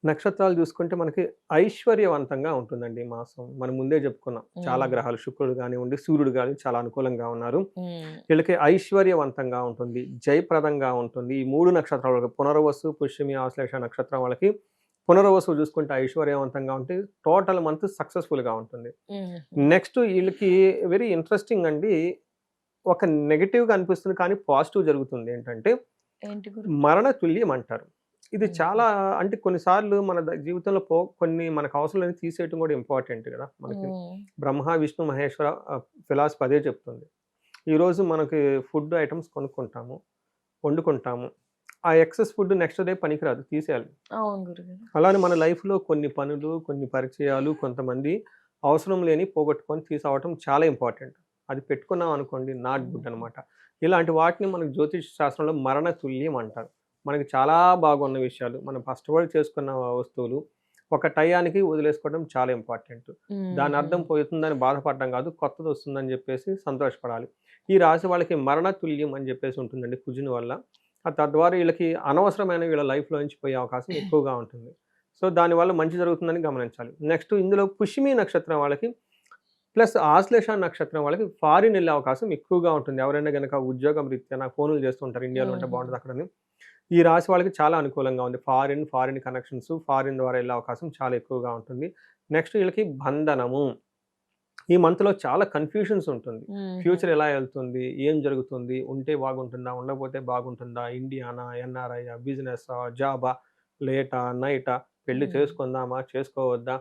నక్షత్రాలు చూసుకుంటే మనకి ఐశ్వర్యవంతంగా ఉంటుందండి ఈ మాసం. మనం ముందే చెప్పుకున్నాం. చాలా హ్మ్. గ్రహాలు శుక్రుడు గానివ్వండి, సూర్యుడు గాని చాలా అనుకూలంగా ఉన్నారు. హ్మ్. వీళ్ళకి ఐశ్వర్యవంతంగా ఉంటుంది. జయప్రదంగా ఉంటుంది. ఈ 3 నక్షత్రాల వాళ్ళకి పునర్వసు, పుష్యమి, ఆశ్లేష నక్షత్రం వాళ్ళకి పునర్వసు చూసుకుంటే ఐశ్వర్యవంతంగా ఉంటే టోటల్ మంత్ సక్సెస్‌ఫుల్‌గా ఉంటుంది. హుహు. నెక్స్ట్ ఈళ్ళకి వెరీ ఇంట్రెస్టింగ్ అండి. ఒక నెగెటివ్‌గా అనిపిస్తుంది కానీ పాజిటివ్ జరుగుతుంది. ఏంటంటే ఏంటి గురు? మరణ తుల్యం అంటారు. ఇది హుహు. చాలా అంటే కొన్ని సార్లు మన జీవితంలో కొన్ని మనకు అవసరం లేనివి తీసేయటం కూడా ఇంపార్టెంట్ గదా! మనకి హ్మ్. బ్రహ్మ, విష్ణు, మహేశ్వర ఫిలాసఫీ అదే చెప్తుంది. ఈరోజు మనకి ఫుడ్ ఐటెమ్స్ కొనుక్కుంటాము, వండుకుంటాము. ఆ ఎక్సెస్ ఫుడ్ నెక్స్ట్ డే పనికిరాదు తీసేయాలి. అవును గురుగారు. అలానే మన లైఫ్‌లో కొన్ని పనులు, కొన్ని పరిచయాలు, కొంతమంది అవసరం లేని పోగొట్టుకొని తీసవ్వటం చాలా ఇంపార్టెంట్. అది పెట్టుకున్నాం అనుకోండి నాట్ గుడ్ హుహు. అనమాట. ఇలాంటి వాటిని మనకు జ్యోతిష్ శాస్త్రంలో మరణ తుల్యం అంటారు. మనకి చాలా బాగున్న విషయాలు, మనం కష్టపడి చేసుకున్న వస్తువులు, ఒక టయానికి వదిలేసుకోవడం చాలా ఇంపార్టెంట్. దాని హుహు. అర్థం పోతుందని బాధపడడం కాదు, కొత్తదొస్తుందని జెప్పేసి సంతోషపడాలి. ఈ రాశి వాళ్ళకి మరణ తుల్యం అని జెప్పేసి ఉంటుందండి కుజుని వల్ల. తద్వారా వీళ్ళకి అనవసరమైన వీళ్ళ లైఫ్‌లో నుంచి పోయే అవకాశం ఎక్కువగా ఉంటుంది. సో, దానివల్ల మంచి జరుగుతుందని గమనించాలి. నెక్స్ట్ ఇందులో పుష్యమి నక్షత్రం వాళ్ళకి ప్లస్ ఆశ్లేష నక్షత్రం వాళ్ళకి ఫారిన్ ఎళ్ళే అవకాశం ఎక్కువగా ఉంటుంది. ఎవరైనా గనక ఉద్యోగం రీత్యా నాకు ఫోనులు చేస్తూ ఉంటారు. ఇండియాలో ఉంటే హుహు. బావుంటది అక్కడని. ఈ రాశి వాళ్ళకి చాలా అనుకూలంగా ఉంది. ఫారిన్ కనెక్షన్స్, ఫారిన్ ద్వారా ఎళ్ళే అవకాశం చాలా ఎక్కువగా ఉంటుంది. నెక్స్ట్ వీళ్ళకి బంధనము. ఈ మంత్‌లో చాలా కన్‌ఫ్యూషన్స్ ఉంటుంది. హుహు. ఫ్యూచర్ ఎలా ఎళ్తుంది? ఏం జరుగుతుంది? ఉంటే బాగుంటుందా? ఉండకపోతే బాగుంటుందా? ఇండియానా? ఎన్ఆర్ఐయా? బిజినెస్సా? జాబా? లేటా? నైటా? పెళ్లి హ్మ్. చేసుకుందామా? చేసుకోవద్దా?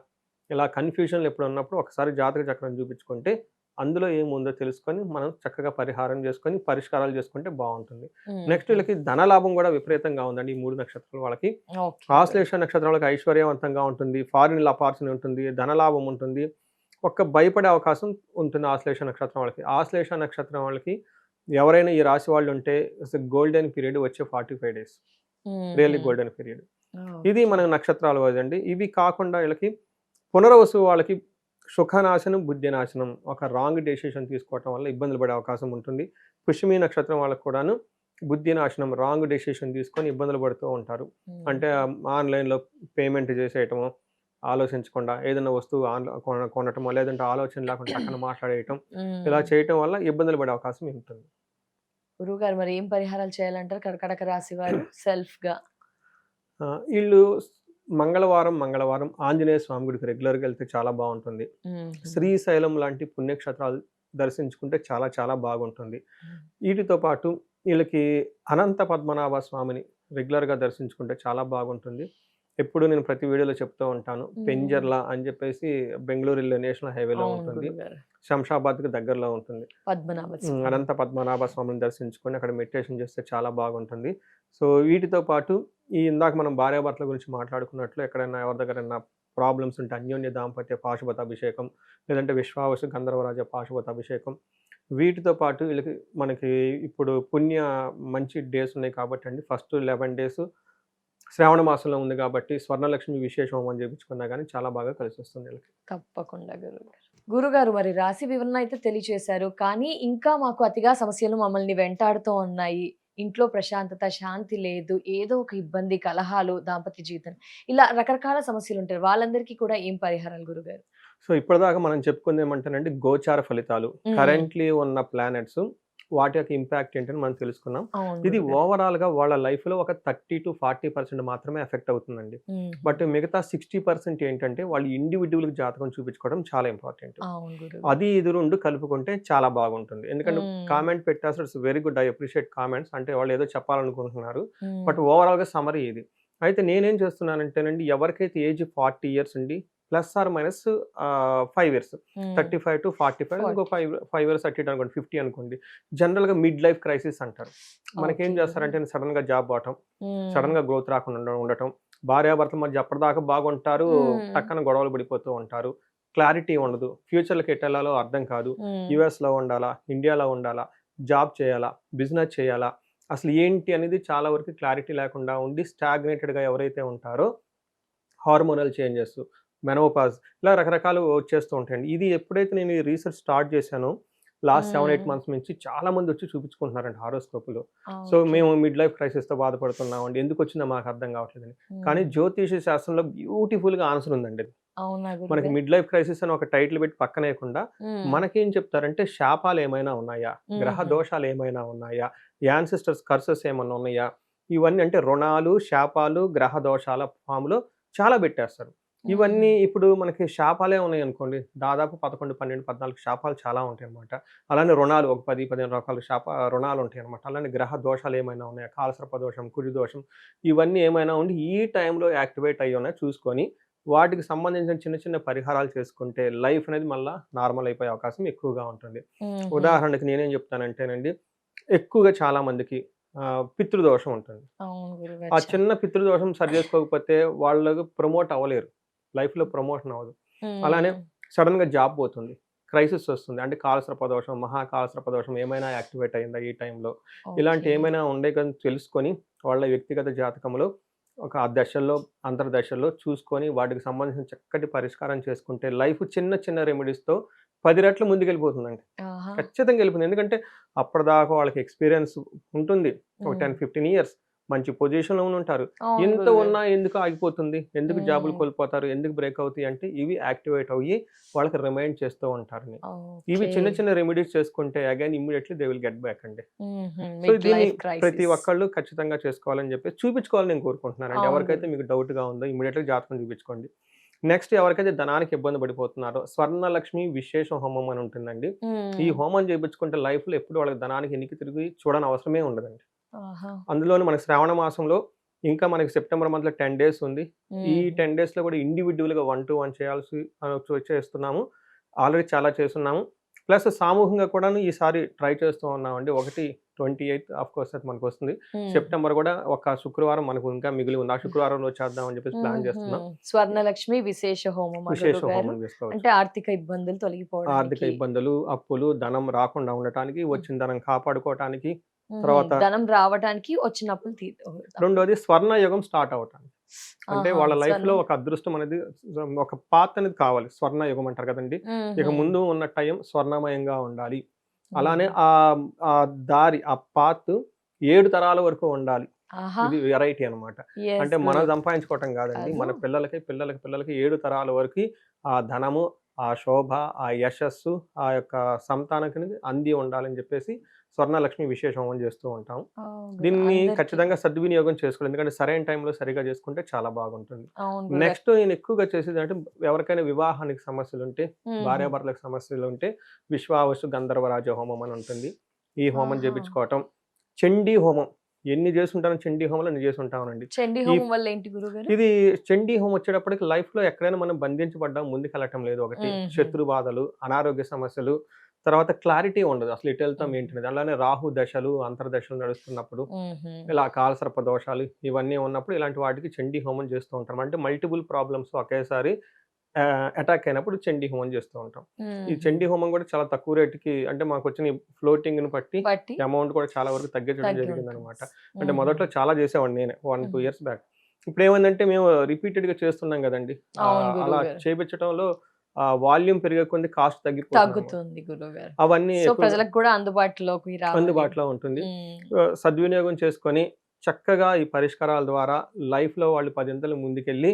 ఇలా కన్‌ఫ్యూజన్‌లు ఎప్పుడున్నప్పుడు ఒకసారి జాతక చక్రం చూపించుకుంటే, అందులో ఏముందో తెలుసుకొని, మనం చక్కగా పరిహారం చేసుకొని, పరిష్కారాలు చేసుకుంటే బావుంటుంది. నెక్స్ట్ హుహు. వీళ్ళకి ధనలాభం గూడా విపరీతంగా ఉందండి. ఈ 3 నక్షత్రాల వాళ్ళకి. ఓకే. గురు. ఆశ్లేష నక్షత్రం వాళ్ళకి ఐశ్వర్యవంతంగా ఉంటుంది. ఫారిన్ ఆపర్చునిటీ ఉంటుంది. ధనలాభం ఉంటుంది. భయపడే అవకాశం ఉంటుంది ఆశ్లేష నక్షత్రం వాళ్ళకి. ఆశ్లేష నక్షత్రం వాళ్ళకి ఎవరైనా ఈ రాశి వాళ్ళుంటే గోల్డెన్ పీరియడ్ వచ్చే 45 డేస్. హుహు. Really golden period. ఇది ఓకే. మనకు నక్షత్రాల వైస్ అండి. ఇవి కాకుండా వీళ్ళకి పునర్వసు వాళ్ళకి సుఖనాశనం, బుద్ధినాశనం. ఒక రాంగ్ డెసిషన్ తీసుకోవటం వల్ల ఇబ్బందులు పడే అవకాశం ఉంటుంది. పుష్యమి నక్షత్రం వాళ్ళకి కూడాను బుద్ధినాశనం, రాంగ్ డెసిషన్ తీసుకొని ఇబ్బందులు పడుతూ ఉంటారు. అంటే హుహు. ఆన్‌లైన్‌లో పేమెంట్ చేసేయటము, ఆలోచించకుండా ఏదైనా వస్తువు కొనటమో, లేదంటే ఆలోచన లేకుండా టక్కన మాట్లాడేయటం. ఇలా హ్మ్. చేయటం వల్ల ఇబ్బందులు పడే అవకాశం ఉంటుంది. గురువుగారు మరి ఏం పరిహారాలు చేయాలంటారు కర్కాటక రాశి వారు సెల్ఫ్‌గా? ఈళ్ళు మంగళవారం ఆంజనేయ స్వామి గుడికి రెగ్యులర్‌గా వెళ్తే చాలా బావుంటుంది. హుహు. శ్రీశైలం లాంటి పుణ్యక్షేత్రాలు దర్శించుకుంటే చాలా చాలా బాగుంటుంది. హ్మ్. వీటితో పాటు ఈళ్ళకి అనంత పద్మనాభ స్వామిని రెగ్యులర్‌గా దర్శించుకుంటే చాలా బాగుంటుంది. ఎప్పుడు నేను ప్రతి వీడియోలో చెప్తూ ఉంటాను. హ్మ్. పెంజర్ల అని చెప్పేసి బెంగుళూరు ఎళ్ళే నేషనల్ హైవేలో అవును ఉంటుంది. గురుగారు. శంషాబాద్‌కి దగ్గరలో ఉంటుంది. పద్మనాభ స్వామి. అనంత పద్మనాభ స్వామిని దర్శించుకొని అక్కడ మెడిటేషన్ చేస్తే చాలా బాగుంటుంది. సో, వీటితో పాటు ఈ ఇందాక మనం భార్యాభర్తల గురించి మాట్లాడుకున్నట్లు ఎక్కడైనా ఎవరి దగ్గరైనా ప్రాబ్లమ్స్ ఉంటే అన్యోన్య దాంపత్య పాశుపతాభిషేకం, లేదంటే విశ్వావసు గంధర్వరాజ పాశుపతాభిషేకం. వీటితో పాటు వీళ్ళకి మనకి ఇప్పుడు మంచి డేస్ ఉన్నాయి కాబట్టండి. ఫస్ట్ 11 డేస్ శ్రావణ మాసంలో ఉంది కాబట్టి స్వర్ణలక్ష్మి విశేష హోమం చేపించుకున్నా గానీ చాలా బాగా కలిసొస్తుంది వీళ్ళకి. తప్పకుండా గురుగారు. గురుగారు మరి రాశి వివరణ అయితే తెలియచేశారు. కానీ ఇంకా మాకు అతిగా సమస్యలు మమ్మల్ని వెంటాడుతూ ఉన్నాయి. ఇంట్లో ప్రశాంతత, శాంతి లేదు. ఏదో ఒక ఇబ్బంది, కలహాలు, దాంపత్య జీవితం ఇలా రకరకాల సమస్యలుంటాయి. వాళ్ళందరికీ కూడా ఏం పరిహారాలు గురుగారు? సో, ఇప్పటిదాకా మనం చెప్పుకుందేమంటేనండి గోచార ఫలితాలు. హ్మ్. కరెంట్‌లీ ఉన్న ప్లానెట్స్ వాటి యొక్క ఇంపాక్ట్ ఏంటని మనం తెలుసుకున్నాం. అవును ఇది గురుగారు. ఓవరాల్‌గా వాళ్ళ లైఫ్‌లో ఒక 30-40% మాత్రమే ఎఫెక్ట్ అవుతుందండి. హుహు. బట్ మిగతా 60% ఏంటంటే వాళ్ళు ఇండివిడ్యువల్‌గా జాతకం చూపించుకోవడం చాలా ఇంపార్టెంట్. అవును గురుగారు. అది ఇది 2 కలుపుకుంటే చాలా బాగుంటుంది. ఎందుకంటే హ్మ్. కామెంట్ పెట్టాల్సిన it's very good. I appreciate comments. అంటే వాళ్ళు ఏదో చెప్పాలనుకుంటున్నారు. హ్మ్. బట్ ఓవరాల్‌గా సమ్మరీ ఇది. అయితే నేనేం చేస్తున్నానంటేనండి ఎవరికైతే ఏజ్ 40 ఇయర్స్ ఉండి ప్లస్ ఆర్ మైనస్ 5 ఇయర్స్ హ్మ్. 35-45 ఇంకో 40. 5 ఇయర్స్ అటు ఇటు అనుకోండి 50 అనుకోండి. జనరల్‌గా మిడ్ లైఫ్ క్రైసిస్ అంటారు. మనకేం ఓకే. చేస్తారంటే సడెన్‌గా జాబ్ పోవటం, హ్మ్. సడెన్‌గా గ్రోత్ రాకుండా ఉండటం, భార్యాభర్తల మధ్య అప్పటిదాకా బాగుంటారు. హ్మ్. టక్కన గొడవలు పడిపోతూ ఉంటారు. క్లారిటీ ఉండదు. ఫ్యూచర్‌లోకి ఎటెళ్ళాలో అర్థం కాదు. హ్మ్. యూఎస్‌లో ఉండాలా? ఇండియాలో ఉండాలా? జాబ్ చేయాలా? బిజినెస్ చేయాలా? అసలు ఏంటి అనేది చాలా వరకు క్లారిటీ లేకుండా ఉండి స్టాగ్నేటెడ్‌గా ఎవరైతే ఉంటారో హార్మోనల్ చేంజెస్, మెనోపాజ్ ఇలా రకరకాలు వచ్చేస్తూ ఉంటాయండి. ఇది ఎప్పుడైతే నేను ఈ రీసెర్చ్ స్టార్ట్ చేశానో లాస్ట్ 7, 8 హ్మ్. మంత్స్ నుంచి చాలా మంది వచ్చి చూపించుకుంటున్నారండి హారోస్కోప్‌లో. So, okay. మేము మిడ్ లైఫ్ క్రైసిస్‌తో బాధపడుతున్నామండి. ఎందుకొచ్చిందో మాకు అర్థం కావట్లేదని. కానీ హ్మ్. జ్యోతిష శాస్త్రంలో బ్యూటిఫుల్‌గా ఆన్సర్ ఉందండి అది. అవునా మనకి గురుగారు? మిడ్ లైఫ్ క్రైసిస్ అని ఒక టైటిల్ పెట్టి పక్కనేయకుండా హ్మ్. మనకేం చెప్తారంటే శాపాలేమైనా ఉన్నాయా? గ్రహ హుహు. దోషాలేమైనా ఉన్నాయా? యాన్సెస్టర్స్ కర్సెస్ ఏమన్నా ఉన్నాయా? ఇవన్నీ అంటే రుణాలు, శాపాలు, గ్రహ దోషాల ఫామ్‌లో చాలా పెట్టేస్తారు. హుహు. ఇవన్నీ ఇప్పుడు మనకి శాపాలే ఉన్నాయనుకోండి. దాదాపు 11, 12, 14 శాపాలు చాలా ఉంటాయన్నమాట. అలానే రుణాలు ఒక 10, 15 రకాల రుణాలుంటాయన్నమాట. అలానే గ్రహ దోషాలేమైనా ఉన్నాయా? కాలసర్ప దోషం, కుజ దోషం ఇవన్నీ ఏమైనా ఉండి ఈ టైంలో యాక్టివేట్ అయ్యున్నాయో చూసుకొని వాటికి సంబంధించిన చిన్న చిన్న పరిహారాలు చేసుకుంటే లైఫ్ అనేది మళ్ళా నార్మల్ అయిపోయే అవకాశం ఎక్కువగా ఉంటుంది. హుహు. ఉదాహరణకి నేనేం చెప్తానంటేనండి, ఎక్కువగా చాలా మందికి పితృదోషం ఉంటుంది. అవును ఆ గురుగారు. చిన్న పితృదోషం సరి చేసుకోకపోతే వాళ్ళు ప్రమోట్ అవ్వలేరు. లైఫ్‌లో ప్రమోషన్ అవ్వదు. అలానే హ్మ్. సడెన్‌గా జాబ్ పోతుంది. క్రైసిస్ వస్తుంది. అంటే కాలసర్ప దోషం, మహాకాలసర్ప దోషం ఏమైనా యాక్టివేట్ అయిందా ఈ టైంలో? ఇలాంటి ఓకే. ఏమైనా ఉండే కానీ తెలుసుకొని వాళ్ళ వ్యక్తిగత జాతకంలో ఒక ఆ దశల్లో, అంతర్దశల్లో చూసుకొని వాటికి సంబంధించిన చక్కటి పరిష్కారం చేసుకుంటే లైఫ్ చిన్న చిన్న రెమెడీస్‌తో 10 రెట్లు ముందుకెళ్ళిపోతుందండి. ఆహా! ఖచ్చితంగా వెళ్ళిపోతుంది. ఎందుకంటే అప్పటిదాకా వాళ్ళకి ఎక్స్‌పీరియన్స్ ఉంటుంది. ఒక హ్మ్. 10, 15 ఇయర్స్ మంచి పొజిషన్‌లో ఉంటారు. అవును ఇంత గురుగారు. ఉన్నా ఎందుకు ఆగిపోతుంది? ఎందుకు జాబ్‌లు హ్మ్. కోల్పోతారు? ఎందుకు బ్రేక్ అవుతాయి అంటే ఇవి యాక్టివేట్ అయ్యి వాళ్ళకి రిమైండ్ చేస్తూ ఉంటారని. ఇవి ఓకే. చిన్న చిన్న రెమెడీస్ చేసుకుంటే again immediately they will get back అండి. హుహు. సో, మిడ్ దీన్ని లైఫ్ ప్రతి క్రైసిస్. ఒక్కళ్ళు ఖచ్చితంగా చేసుకోవాలని చెప్పేసి చూపించుకోవాలని నేను కోరుకుంటున్నానండి. అవును ఎవరికైతే గురు మీకు డౌట్‌గా ఉందో ఇమ్మీడియేట్‌గా జాతకం చూపించుకోండి. నెక్స్ట్ ఎవరికైతే ధనానికి ఇబ్బంది పడిపోతున్నారో స్వర్ణలక్ష్మి విశేష హోమం అని ఉంటుందండి. ఈ హ్మ్. హోమం చేపించుకుంటే లైఫ్‌లో ఎప్పుడు వాళ్ళకి ధనానికి ఎనికి తిరిగి చూడని అవసరమే ఉండదండి. ఆహా! అందులోను మనకి శ్రావణ మాసంలో ఇంకా మనకి సెప్టెంబర్ మంత్‌లో 10 డేస్ ఉంది. ఈ హుహు. 10 డేస్‌లో కూడా ఇండివిడ్యువల్‌గా 1-1 చేయాల్సి చేస్తున్నాము. ఆల్రెడీ చాలా చేసున్నాము. ప్లస్ సామూహికంగా కూడాను ఈసారి ట్రై చేస్తూ ఉన్నామండి. ఒకటి 28 ఆఫ్‌కోర్స్ అది మనకొస్తుంది. హుహు. సెప్టెంబర్ కూడా ఒక శుక్రవారం మనకు ఇంకా మిగిలి ఉంది. ఆ శుక్రవారం రోజు చేద్దామని చెప్పేసి ప్లాన్ హుహు. చేస్తున్నాం. స్వర్ణలక్ష్మి విశేష హోమమా విశేష గురువుగారు? హోమం చేసుకోవచ్చు. అంటే ఆర్థిక ఇబ్బందులు ఆర్థిక తొలగిపోవడానికి. ఇబ్బందులు, అప్పులు, ధనం రాకుండా ఉండటానికి, హ్మ్. వచ్చిన ధనం కాపాడుకోవటానికి, హుహు. తర్వాత ధనం రావటానికి వచ్చిన అప్పులు అప్పులు. రెండోది స్వర్ణయుగం స్టార్ట్ అవ్వటానికి. అంటే ఆహా! వాళ్ళ లైఫ్‌లో స్వర్ణం. ఒక అదృష్టం అనేది ఒక పాత్ అనేది కావాలి. స్వర్ణయుగం అంటారు కదండీ! ఇక హుహు. ముందు ఉన్న టైం స్వర్ణమయంగా ఉండాలి. అలానే హుహు. ఆ దారి, ఆ పాత్ 7 తరాల వరకు ఉండాలి. ఆహా! ఇది వెరైటీ అనమాట. యెస్ అంటే మనం గురు. సంపాదించుకోవటం కాదండి. కాదు. మన పిల్లలకి 7 తరాల వరకి ఆ ధనము, ఆ శోభ, ఆ యశస్సు, ఆ యొక్క సంతానానికి అంది ఉండాలని చెప్పేసి స్వర్ణలక్ష్మి విశేష హోమం చేస్తూ ఉంటాం. దీన్ని అందరికి ఖచ్చితంగా సద్వినియోగం చేసుకోవాలి. ఎందుకంటే సరైన టైంలో సరిగ్గా చేసుకుంటే చాలా బాగుంటుంది. అవును గురుగారు. నెక్స్ట్ నేను ఎక్కువగా చేసేదంటే ఎవరికైనా వివాహానికి సమస్యలుంటే, హుహు. భార్యాభర్తలకు సమస్యలుంటే విశ్వావసు గంధర్వరాజ హోమం అని ఉంటుంది. ఈ హోమం ఆహా! చేపించుకోవటం. చండీ హోమం ఎన్ని చేసుంటానో చండీ హోమాలు అన్ని చేసుంటామనండి. చండీ ఈ హోమం వల్ల ఏంటి గురుగారు? ఇది చండీ హోమం వచ్చేటప్పటికి లైఫ్‌లో ఎక్కడైనా మనం బంధించబడ్డాం, ముందుకెళ్ళటం లేదు ఒకటి. హుహు. శత్రు బాధలు, అనారోగ్య సమస్యలు, తర్వాత క్లారిటీ ఉండదు. అసలు ఎటెళ్తాం హుహు. ఏంటనేది. అలానే రాహు దశలు, అంతర్దశలు నడుస్తున్నప్పుడు, హుహు. ఇలా కాలసర్ప దోషాలు ఇవన్నీ ఉన్నప్పుడు ఇలాంటి వాటికి చండీ హోమం చేస్తూ ఉంటాం. అంటే మల్టిపుల్ ప్రాబ్లమ్స్ ఒకేసారి అటాక్ అయినప్పుడు చండీ హోమం చేస్తూ ఉంటాం. ఈ హుహు. చండీ హోమం కూడా చాలా తక్కువ రేట్‌కి అంటే మాకొచ్చిన ఫ్లోటింగ్‌ని బట్టి బట్టి అమౌంట్ కూడా చాలా వరకు తగ్గించడం తగ్గి ఉంటుంది. జరిగిందనమాట. అంటే హుహు. మొదట్లో చాలా చేసేవాడిని నేనే 1, 2 హుహు. Years back. ఇప్పుడేమైందంటే మేము రిపీటెడ్‌గా చేస్తున్నాం గదండీ! అవును అలా గురువుగారు. చేపించటంలో వాల్యూమ్ పెరిగే కొద్దీ కాస్ట్ తగ్గిపోతుందనమాట. తగ్గుతుంది గురువుగారు. అవన్నీ సో, ఎక్కువగా ప్రజలకు కూడా అందుబాటులోకి రావాలి. అందుబాటులో ఉంటుంది. హ్మ్. సద్వినియోగం చేసుకొని చక్కగా ఈ పరిష్కారాల ద్వారా లైఫ్‌లో వాళ్ళు పదింతలు ముందుకెళ్ళి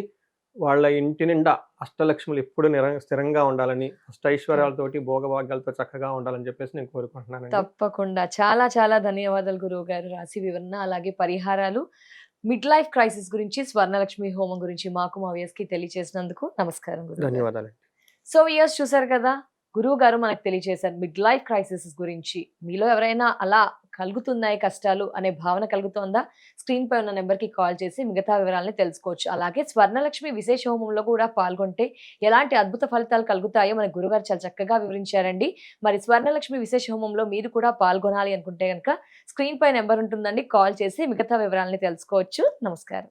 వాళ్ళ ఇంటి నిండా అష్టలక్ష్ములు ఎప్పుడు స్థిరంగా ఉండాలని, అష్టైశ్వర్యాలతోటి, భోగభాగ్యాలతో చక్కగా ఉండాలని చెప్పేసి నేను కోరుకుంటున్నానండి. తప్పకుండా. చాలా చాలా ధన్యవాదాలు గురువుగారు. రాశి వివరణ, అలాగే పరిహారాలు, మిడ్ లైఫ్ క్రైసిస్ గురించి, స్వర్ణలక్ష్మి హోమం గురించి మాకు, మా వ్యూయర్స్‌కి తెలియజేసినందుకు నమస్కారం గురువుగారు. ధన్యవాదాలండి. సో, వ్యూయర్స్ చూసారు కదా! గురువుగారు మనకు తెలియజేశారు మిడ్ లైఫ్ క్రైసిస్ గురించి. మీలో ఎవరైనా అలా కలుగుతున్నాయి కష్టాలు అనే భావన కలుగుతోందా? స్క్రీన్ పై ఉన్న నంబర్‌కి కాల్ చేసి మిగతా వివరాలని తెలుసుకోవచ్చు. అలాగే స్వర్ణలక్ష్మి విశేష హోమంలో కూడా పాల్గొంటే ఎలాంటి అద్భుత ఫలితాలు కలుగుతాయో మన గురుగారు చాలా చక్కగా వివరించారండి. మరి స్వర్ణలక్ష్మి విశేష హోమంలో మీరు కూడా పాల్గొనాలి అనుకుంటే గనక స్క్రీన్ పై నంబర్ ఉంటుందండి. కాల్ చేసి మిగతా వివరాలని తెలుసుకోవచ్చు. నమస్కారం.